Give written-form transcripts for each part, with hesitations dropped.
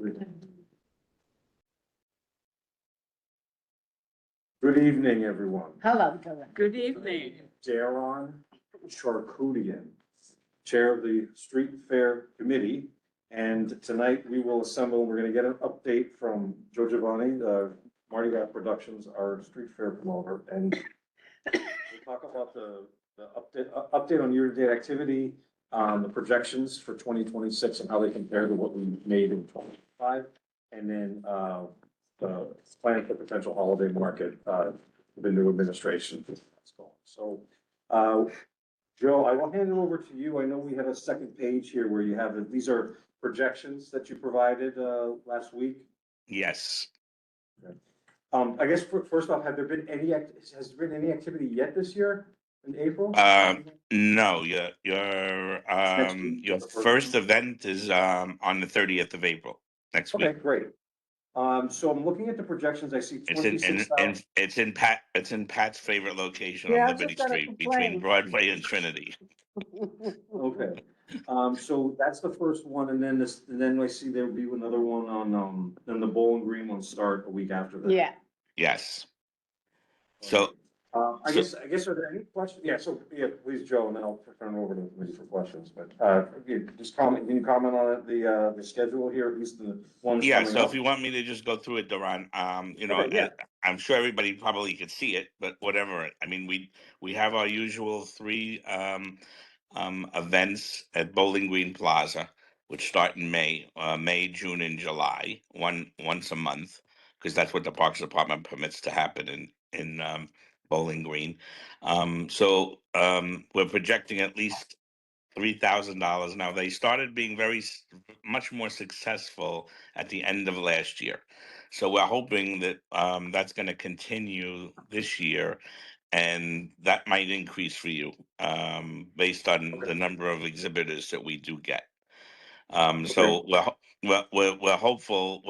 Good evening, everyone. Hello, Dylan. Good evening. Daron Charkoudian, Chair of the Street Fair Committee. And tonight we will assemble, we're gonna get an update from Joe Giovanni, Mardi Gras Productions, our street fair promoter. And we'll talk about the update on year-to-date activity, the projections for 2026 and how they compare to what we made in 2025. And then, the plan for potential holiday market, the new administration. So, Joe, I will hand it over to you. I know we have a second page here where you have, these are projections that you provided, last week. Yes. I guess first off, has there been any activity yet this year in April? No, your first event is on the 30th of April, next Okay, week. great. So I'm looking at the projections. I see It's in 26,000. it's in Pat's favorite location Yeah, on I was Liberty just gonna Street between complain. Broadway and Trinity. Okay, so that's the first one, and then I see there'll be another one on, then the Bowling Green will start a week after that. Yeah, Yes. So I guess, are there any questions? Yeah, please, Joe, and then I'll turn it over to me for questions, but, just comment, can you comment on it, the schedule here, at least the ones yeah, coming so up? if you want me to just go through it, Duran, Okay, yeah. I'm sure everybody probably could see it, but whatever. I mean, we have our usual three events at Bowling Green Plaza, which start in May, June, and July, once a month, because that's what the Parks Department permits to happen in Bowling Green. We're projecting at least $3,000. Now, they started being much more successful at the end of last year. So we're hoping that that's going to continue this year, and that might increase for you based on the number of exhibitors that we do get. So we're hopeful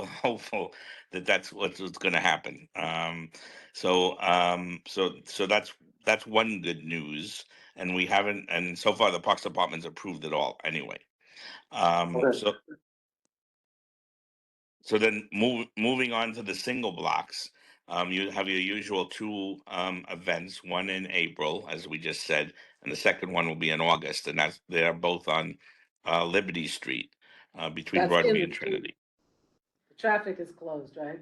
that that's what's going to happen. So that's one good news, and we haven't, and so far the Parks Department's approved it all anyway. Okay. So then moving on to the single blocks, you have your usual two events, one in April, as we just said, and the second one will be in August, and they're both on Liberty Street between That's Broadway in and the- Trinity. traffic is closed, right?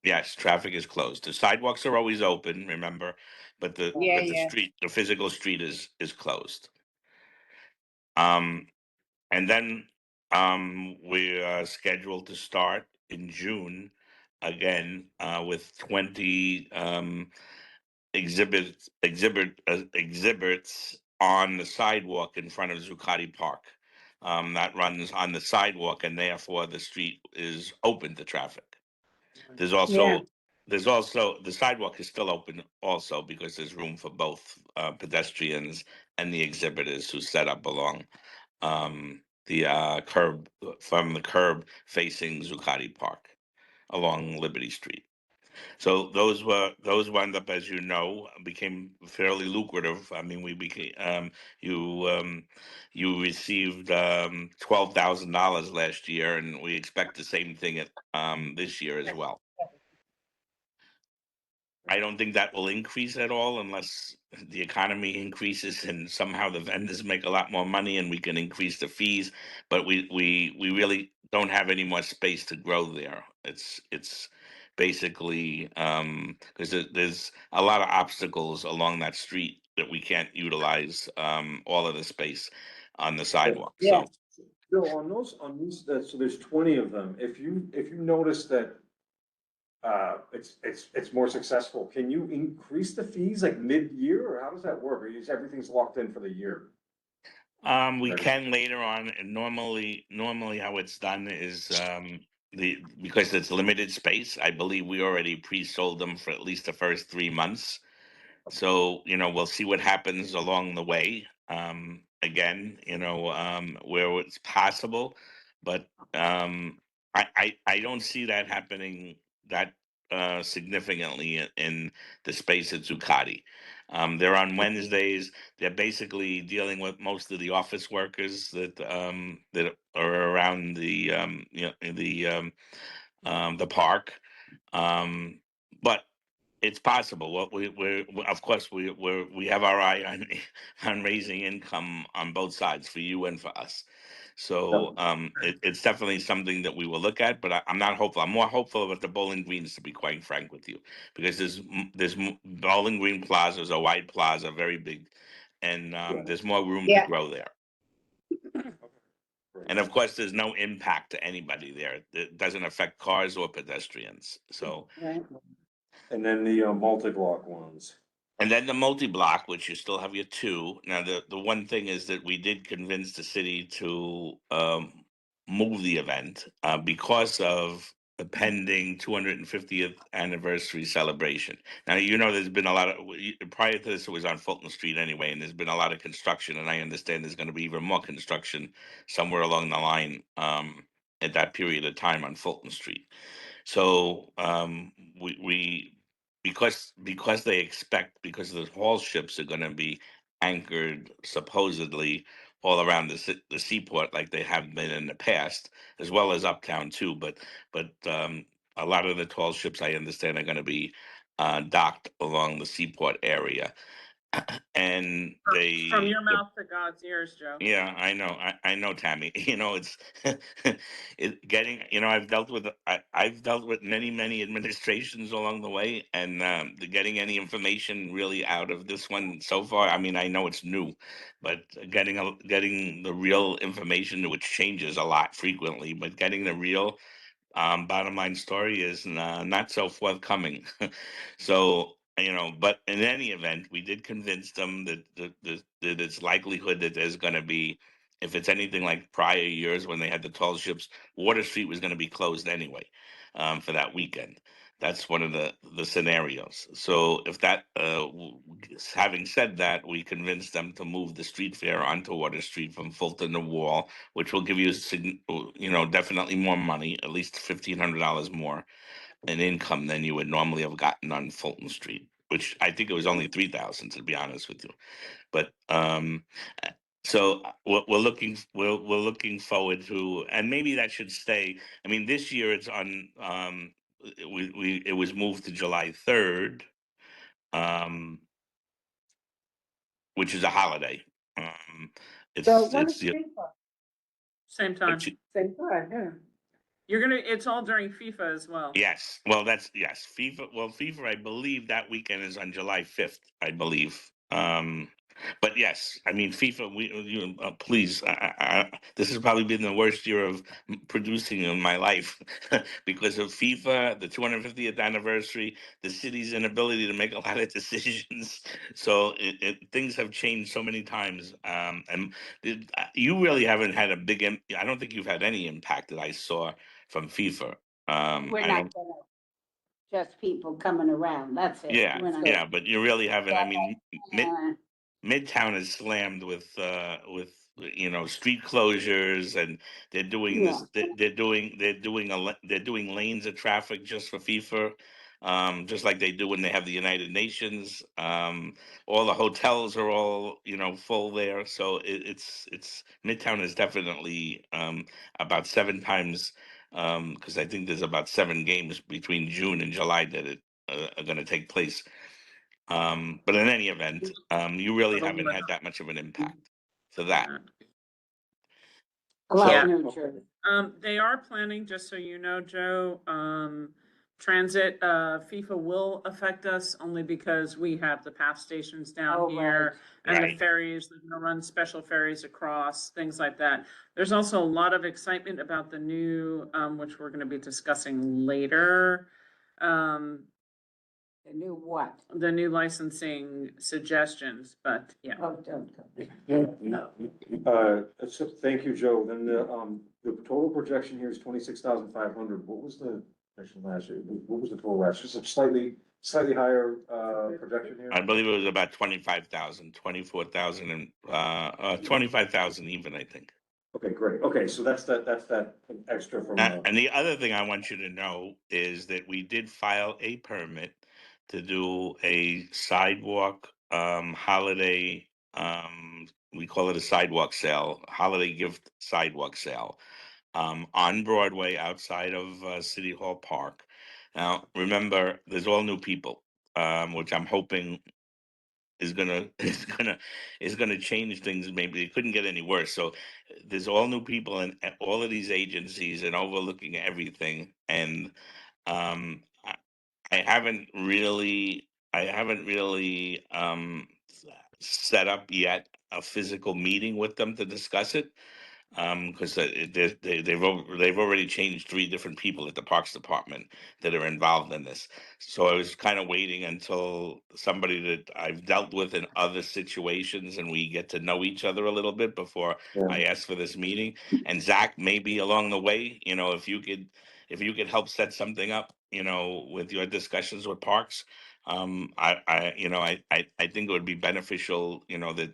Yes, traffic is closed. The sidewalks are always open, remember, but the physical street is closed. And then we are scheduled to start in June again with 20 exhibits on the sidewalk in front of Zuccotti Park. That runs on the sidewalk, and therefore the street is open to traffic. There's also the sidewalk is still open also because there's room for both pedestrians and the exhibitors who set up along the curb from the curb facing Zuccotti Park along Liberty Street. So those wound up, as you know, became fairly lucrative. I mean, we became you received $12,000 last year, and we expect the same thing at this year as well. I don't think that will increase at all unless the economy increases and somehow the vendors make a lot more money and we can increase the fees. But we really don't have any more space to grow there. It's basically because there's a lot of obstacles along that street that we can't utilize all of the space on the sidewalk. Yeah. So Bill, on these, so there's 20 of them. If you notice that it's more successful, can you increase the fees like mid-year, or how does that work? Or everything's locked in for the year? we Right. can later on, and normally how it's done is because it's limited space. I believe we already pre-sold them for at least the first 3 months. So we'll see what happens along the way. Again, where it's possible, but I don't see that happening that significantly in the space at Zuccotti. They're on Wednesdays. They're basically dealing with most of the office workers that are around the park. But it's possible. What of course we have our eye on on raising income on both sides for you and for us. So it's definitely something that we will look at, but I'm not hopeful. I'm more hopeful about the Bowling Greens, to be quite frank with you, because Bowling Green Plaza is a wide plaza, very big, and Yeah. there's more room to Yeah. grow there. Great. And of course, there's no impact to anybody there. It doesn't affect cars or pedestrians. So, Right. And then the multi-block ones. and then the multi-block, which you still have your two. Now, the one thing is that we did convince the city to move the event because of the pending 250th anniversary celebration. Now, there's been a lot of, prior to this, it was on Fulton Street anyway, and there's been a lot of construction, and I understand there's going to be even more construction somewhere along the line at that period of time on Fulton Street. So we because they expect, because the haul ships are going to be anchored supposedly all around the seaport like they have been in the past, as well as uptown too. But a lot of the tall ships, I understand, are going to be docked along the seaport area, and From they your mouth to God's ears, Joe. yeah, I know. I know, Tammy. It's getting. I've dealt with many administrations along the way, and getting any information really out of this one so far. I mean, I know it's new, but getting the real information, which changes a lot frequently, but getting the real bottom line story is not so forthcoming. So, but in any event, we did convince them that it's likelihood that there's going to be, if it's anything like prior years when they had the tall ships, Water Street was going to be closed anyway for that weekend. That's one of the scenarios. So if that, having said that, we convinced them to move the street fair onto Water Street from Fulton to Wall, which will give you, definitely more money, at least $1,500 more in income than you would normally have gotten on Fulton Street, which I think it was only 3,000, to be honest with you. But so we're looking forward to, and maybe that should stay. I mean, this year it's on. It was moved to July 3rd, which is a holiday. It's So when it's is the FIFA? Same time. Same time, yeah. It's all during FIFA as well. Yes. Well, yes. FIFA. Well, FIFA. I believe that weekend is on July 5th. I believe. But yes, I mean FIFA. Please. This has probably been the worst year of producing in my life because of FIFA, the 250th anniversary, the city's inability to make a lot of decisions. So things have changed so many times. And you really haven't had a big. I don't think you've had any impact that I saw from FIFA. We're I not don't. gonna, just people coming around, that's it. Yeah, We're not- yeah, but you really haven't. I Yeah, mean, uh, Midtown is slammed with street closures, and they're doing Yeah. this. They're doing lanes of traffic just for FIFA, just like they do when they have the United Nations. All the hotels are all full there, so it's Midtown is definitely about 7 times, because I think there's about 7 games between June and July that are going to take place. But in any event, you really haven't had that much of an impact to that. I love So- New Jersey. They are planning, just so you know, Joe, transit, FIFA will affect us only because we have the PATH stations down Oh, here. And the Right. ferries, they're gonna run special ferries across, things like that. There's also a lot of excitement about the new, which we're gonna be discussing later. The new what? The new licensing suggestions, but yeah. Oh, don't No. So thank you, Joe. Then the total projection here is 26,500. What was the projection last year? What was the total last year? Just a slightly higher projection here? I believe it was about 25,000, 24,000, and 25,000 even, I think. Okay, great. Okay, so that's that extra from. And the other thing I want you to know is that we did file a permit to do a sidewalk holiday, we call it a sidewalk sale, holiday gift sidewalk sale, on Broadway outside of City Hall Park. Now, remember, there's all new people, which I'm hoping is gonna is gonna change things. Maybe it couldn't get any worse. So there's all new people and all of these agencies and overlooking everything. And um, I, I haven't really set up yet a physical meeting with them to discuss it. Because they've already changed 3 different people at the Parks Department that are involved in this. So I was kind of waiting until somebody that I've dealt with in other situations and we get to know each other a little bit before Yeah. I ask for this meeting. And Zach, maybe along the way, if you could help set something up, with your discussions with Parks, I think it would be beneficial, that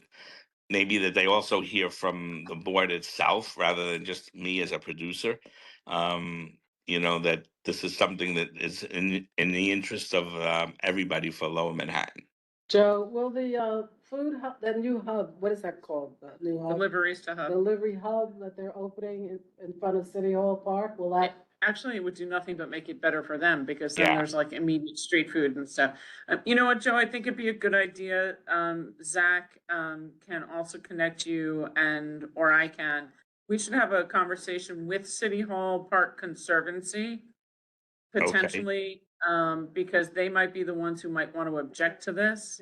maybe that they also hear from the board itself rather than just me as a producer. That this is something that is in the interest of everybody for Lower Manhattan. Joe, will the food hub, that new hub, what is that called? The new hub? Deliveries to hub. Delivery hub that they're opening in front of City Hall Park, will that? Actually, it would do nothing but make it better for them because then Yeah. there's like immediate street food and stuff. You know what, Joe? I think it'd be a good idea. Zach can also connect you or I can. We should have a conversation with City Hall Park Conservancy potentially, because they might be the ones who might want to object to this.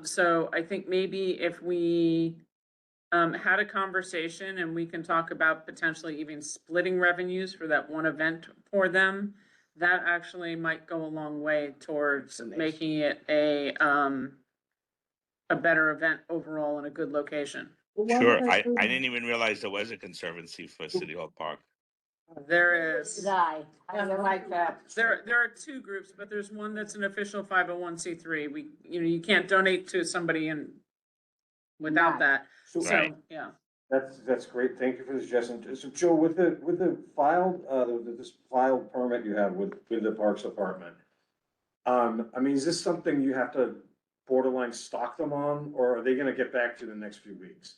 So I think maybe if we had a conversation and we can talk about potentially even splitting revenues for that one event for them, that actually might go a long way towards making it a better event overall in a good location. Well, why Sure. don't they do I that? didn't even realize there was a conservancy for City Hall Park. There is. I like that. There are 2 groups, but there's one that's an official 501c3. You can't donate to somebody without Right. that. So Right. So, yeah. that's great. Thank you for the suggestion. So Joe, with the filed, this filed permit you have with the Parks Department, I mean, is this something you have to borderline stock them on, or are they gonna get back to you in the next few weeks?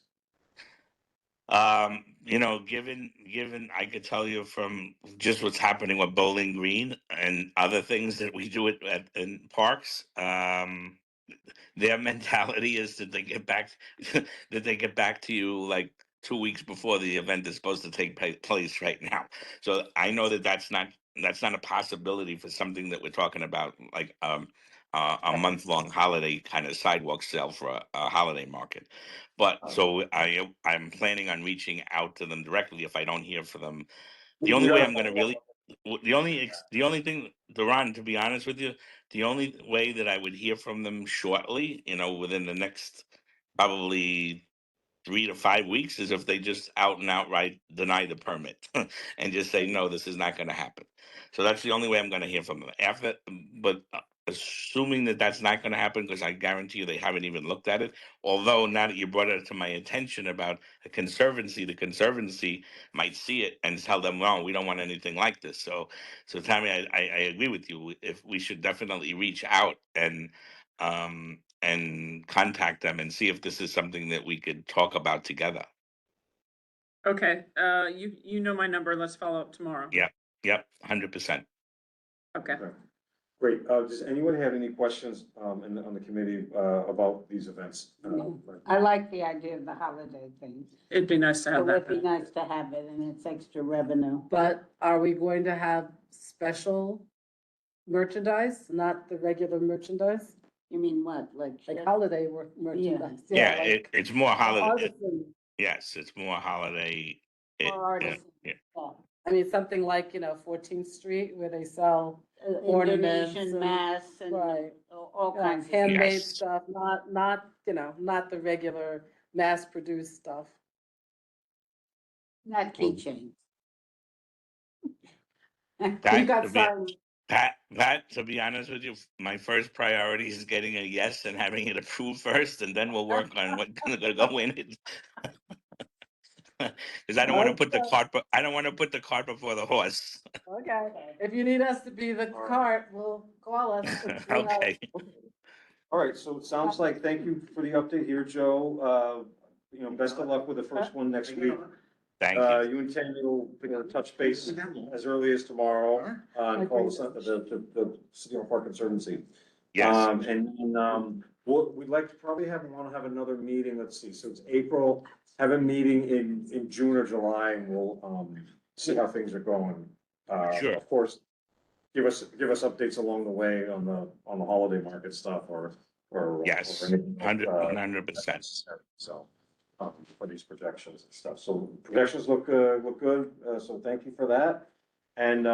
Given I could tell you from just what's happening with Bowling Green and other things that we do in parks, their mentality is that they get back that they get back to you like 2 weeks before the event is supposed to take place right now. So I know that that's not a possibility for something that we're talking about, like a month-long holiday kind of sidewalk sale for a holiday market. But so I'm planning on reaching out to them directly if I don't hear from them. The only way I'm going to really, the only thing, Duran, to be honest with you, the only way that I would hear from them shortly, within the next probably 3 to 5 weeks, is if they just out and outright deny the permit and just say, no, this is not going to happen. So that's the only way I'm going to hear from them. But assuming that that's not going to happen, because I guarantee you they haven't even looked at it. Although now that you brought it to my attention about a conservancy, the conservancy might see it and tell them, well, we don't want anything like this. So Tammy, I agree with you. If we should definitely reach out and contact them and see if this is something that we could talk about together. Okay, you know my number. Let's follow up tomorrow. Yep, 100%. Okay. Great. Does anyone have any questions, on the committee, about these events? I like the idea of the holiday thing. It'd be nice to It have would that. be nice to have it and it's extra revenue. But are we going to have special merchandise, not the regular merchandise? You mean what, Like holiday merchandise? Yeah, like it's more holiday. artisan. Yes, it's more holiday. For artisans. yeah. I mean, something like, 14th Street where they sell ornaments Indonesian and- masks and right. all like kinds of. handmade Yes. stuff, not the regular mass-produced stuff. Not keychains. You That, got to be, some, Pat, to be honest with you, my first priority is getting a yes and having it approved first, and then we'll work on what's gonna go in it. Because I don't want to put the cart before the horse. okay, if you need us to be the cart, we'll call us. We'll help. Okay. All right, so it sounds like, thank you for the update here, Joe. Best of luck with the first one next week. Thank you. You and Tammy will touch base as early as tomorrow, and call the City Hall Park Conservancy. Yes, We'd like to probably want to have another meeting, let's see, so it's April, have a meeting in June or July, and we'll, see how things are going. Sure. Of course, give us updates along the way on the holiday market stuff or. Yes, or anything, 100%. So, for these projections and stuff, so projections look good, so thank you for that. And,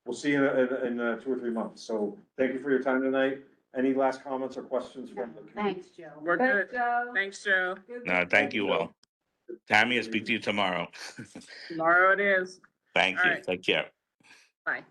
we'll see you in 2 or 3 months, so thank you for your time tonight. Any last comments or questions from the community? Thanks, Joe. We're Thanks, good. Joe. Thanks, Joe. No, thank you all. Tammy, I'll speak to you tomorrow. Tomorrow it is. Thank All you. right. Take care. Bye.